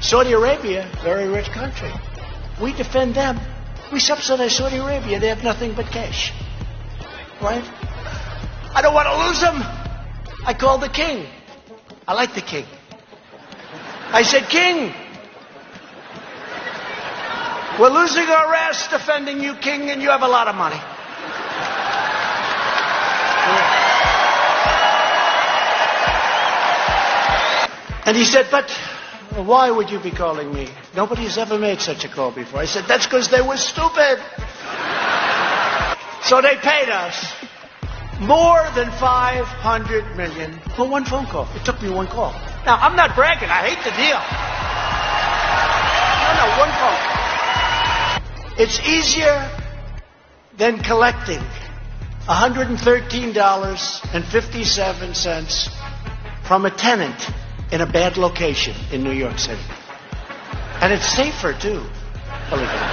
Saudi Arabia, very rich country. We defend them. We subsidize Saudi Arabia. They have nothing but cash. Right? I don't want to lose them. I called the king. I like the king. I said, King, we're losing our ass defending you, King, and you have a lot of money. And he said, but why would you be calling me? Nobody's ever made such a call before. I said, that's because they were stupid. So they paid us more than $500 million for one phone call. It took me one call. Now, I'm not bragging. I hate the deal. No, one phone call. It's easier than collecting $113.57 from a tenant in a bad location in New York City. And it's safer, too, believe it or not.